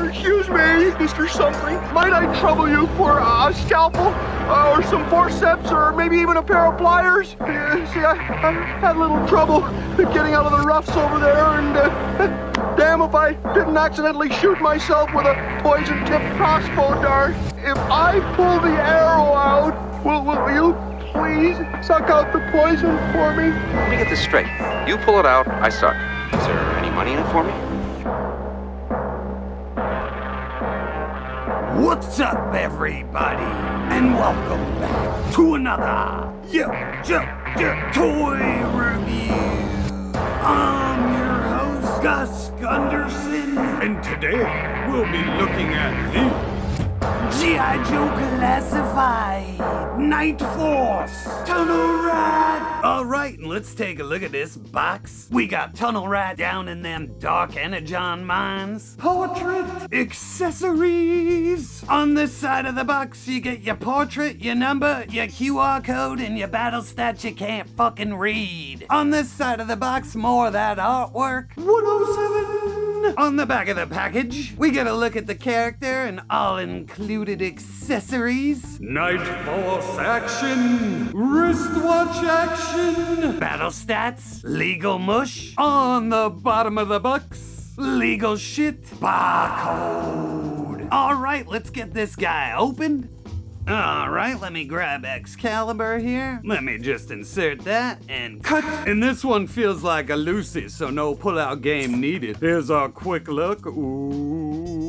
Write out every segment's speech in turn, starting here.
Excuse me, Mr. Something. Might I trouble you for a scalpel? Or some forceps, or maybe even a pair of pliers? See, I had a little trouble getting out of the roughs over there, and damn if I didn't accidentally shoot myself with a poison-tipped crossbow dart. If I pull the arrow out, will you please suck out the poison for me? Let me get this straight. You pull it out, I suck. Is there any money in it for me? What's up, everybody? And welcome back to another YoJoeJerk toy review. I'm your host, Gus Gunderson, and today we'll be looking at the G.I. Joe Classified Night Force Tunnel Rat. Alright, let's take a look at this box. We got Tunnel Rat down in them dark energon mines. Portrait accessories. On this side of the box, you get your portrait, your number, your QR code, and your battle stats you can't fucking read. On this side of the box, more of that artwork. 107. On the back of the package, we get a look at the character and all-included accessories. Night Force action, wristwatch action, battle stats, legal mush. On the bottom of the box, legal shit, barcode. All right, let's get this guy opened. Alright, let me grab Excalibur here. Let me just insert that and cut. And this one feels like a Lucy, so no pull-out game needed. Here's our quick look. Ooh,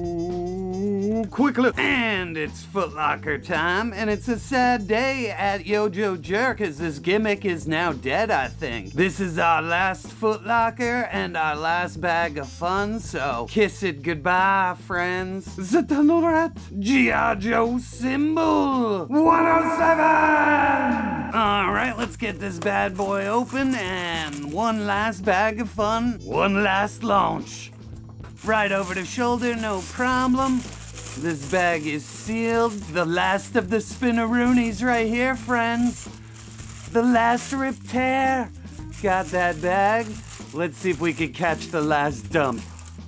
quick look. And it's Foot Locker time, and it's a sad day at YoJoeJerk as this gimmick is now dead, I think. This is our last Foot Locker and our last bag of fun, so kiss it goodbye, friends. The Tunnel Rat G.I. Joe symbol. 107! Alright, let's get this bad boy open, and one last bag of fun, one last launch. Right over the shoulder, no problem. This bag is sealed. The last of the spinneroonies right here, friends. The last rip tear. Got that bag. Let's see if we can catch the last dump.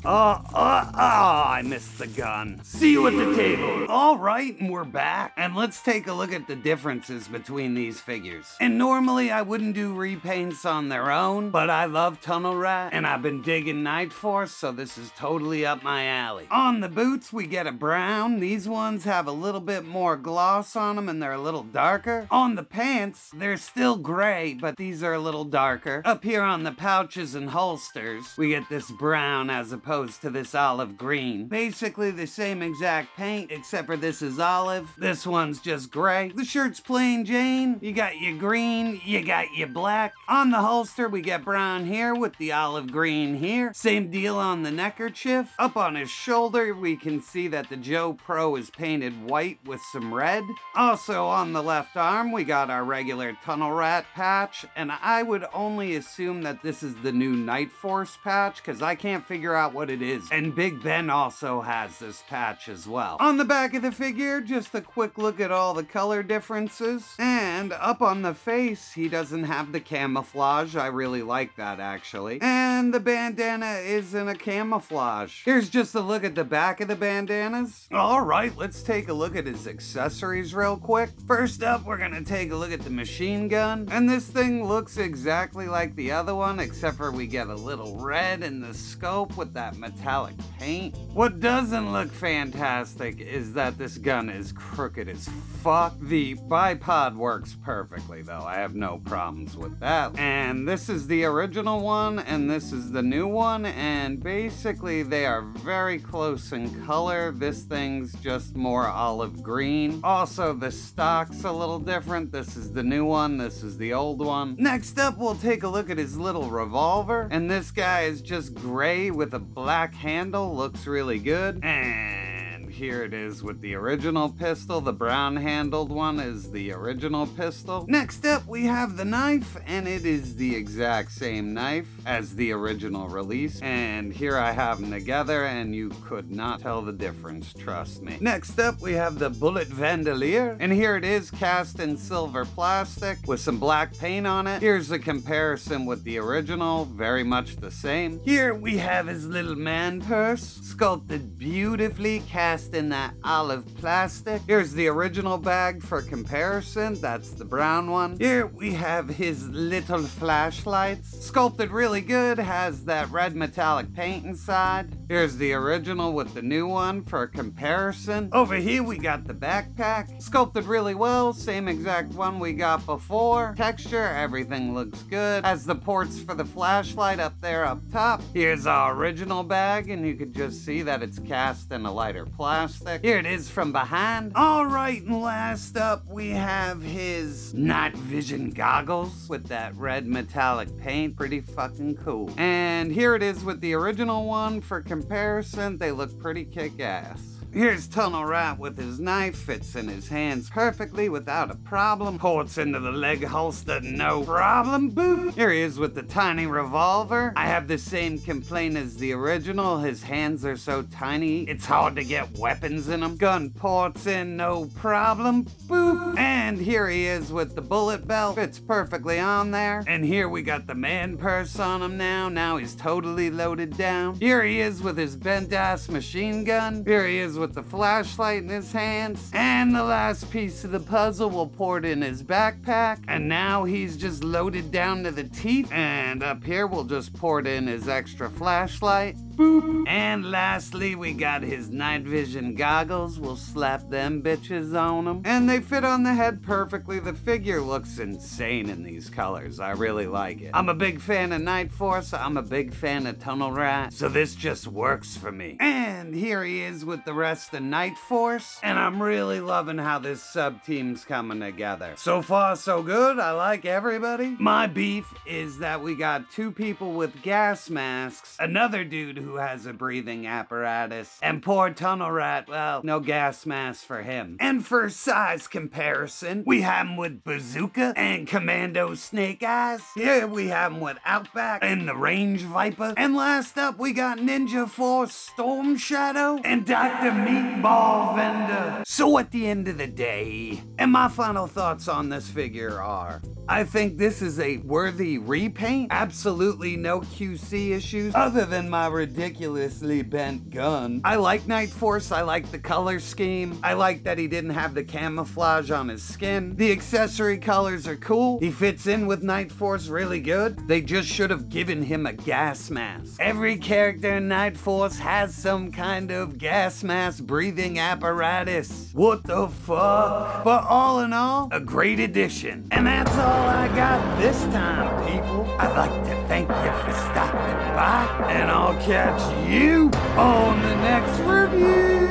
I missed the gun. See you at the table. All right, and we're back. And let's take a look at the differences between these figures. And normally I wouldn't do repaints on their own, but I love Tunnel Rat, and I've been digging Night Force, so this is totally up my alley. On the boots, we get a brown. These ones have a little bit more gloss on them, and they're a little darker. On the pants, they're still gray, but these are a little darker. Up here on the pouches and holsters, we get this brown as opposed to this olive green. Basically the same exact paint, except for this is olive. This one's just gray. The shirt's plain Jane. You got your green, you got your black. On the holster, we get brown here with the olive green here. Same deal on the neckerchief. Up on his shoulder, we can see that the Joe Pro is painted white with some red. Also on the left arm, we got our regular Tunnel Rat patch, and I would only assume that this is the new Night Force patch, because I can't figure out what it is. And Big Ben also has this patch as well. On the back of the figure, just a quick look at all the color differences. And up on the face, he doesn't have the camouflage. I really like that, actually. And the bandana is in a camouflage. Here's just a look at the back of the bandanas. All right, let's take a look at his accessories real quick. First up, we're gonna take a look at the machine gun. And this thing looks exactly like the other one, except for we get a little red in the scope with that metallic paint. What doesn't look fantastic is that this gun is crooked as fuck. The bipod works perfectly though. I have no problems with that. And this is the original one and this is the new one, and basically they are very close in color. This thing's just more olive green. Also the stock's a little different. This is the new one, this is the old one. Next up, we'll take a look at his little revolver, and this guy is just gray with a black handle. Looks really good. And here it is with the original pistol. The brown-handled one is the original pistol. Next up, we have the knife, and it is the exact same knife as the original release. And here I have them together, and you could not tell the difference, trust me. Next up, we have the bullet bandolier, and here it is cast in silver plastic with some black paint on it. Here's a comparison with the original, very much the same. Here we have his little man purse, sculpted beautifully, cast in that olive plastic. Here's the original bag for comparison, that's the brown one. Here we have his little flashlights, sculpted really good, has that red metallic paint inside. Here's the original with the new one for comparison. Over here we got the backpack, sculpted really well, same exact one we got before. Texture, everything looks good. Has the ports for the flashlight up there up top. Here's our original bag, and you could just see that it's cast in a lighter plastic. Here it is from behind. Alright, and last up we have his night vision goggles with that red metallic paint. Pretty fucking cool. And here it is with the original one for comparison. They look pretty kick-ass. Here's Tunnel Rat with his knife, fits in his hands perfectly without a problem. Ports into the leg holster, no problem, boop. Here he is with the tiny revolver. I have the same complaint as the original. His hands are so tiny, it's hard to get weapons in them. Gun ports in, no problem, boop. And here he is with the bullet belt, fits perfectly on there. And here we got the man purse on him now. Now he's totally loaded down. Here he is with his bent ass machine gun. Here he is with the flashlight in his hands. And the last piece of the puzzle will port in his backpack. And now he's just loaded down to the teeth. And up here we'll just port in his extra flashlight. Boop. And lastly, we got his night vision goggles. We'll slap them bitches on him. And they fit on the head perfectly. The figure looks insane in these colors. I really like it. I'm a big fan of Night Force. I'm a big fan of Tunnel Rat. So this just works for me. And here he is with the rest of Night Force. And I'm really loving how this sub-team's coming together. So far, so good. I like everybody. My beef is that we got two people with gas masks, another dude who has a breathing apparatus, and poor Tunnel Rat, well, no gas mask for him. And for size comparison, we have him with Bazooka and Commando Snake Eyes. Here we have him with Outback and the Range Viper. And last up, we got Ninja Force Storm Shadow and Dr. Meatball Vendor. So at the end of the day, and my final thoughts on this figure are, I think this is a worthy repaint. Absolutely no QC issues other than my ridiculously bent gun. I like Night Force. I like the color scheme. I like that he didn't have the camouflage on his skin. The accessory colors are cool. He fits in with Night Force really good. They just should have given him a gas mask. Every character in Night Force has some kind of gas mask breathing apparatus. What the fuck? But all in all, a great addition. And that's all I got this time, people. I'd like to thank you for stopping by, and I'll catch you on the next review.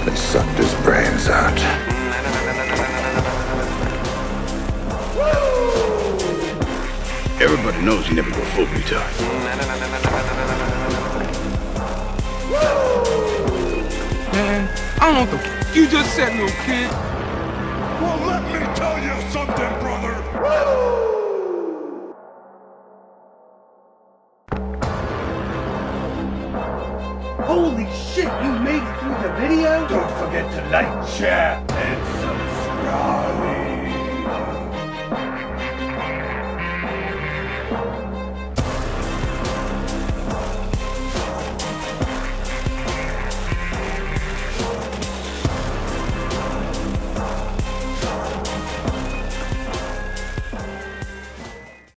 They sucked his brains out. Everybody knows you never go full retard. Man, I don't know what the f you just said, little kid. Well, let me tell you something, brother. Holy shit, you made it through the video? Don't forget to like, share, and subscribe.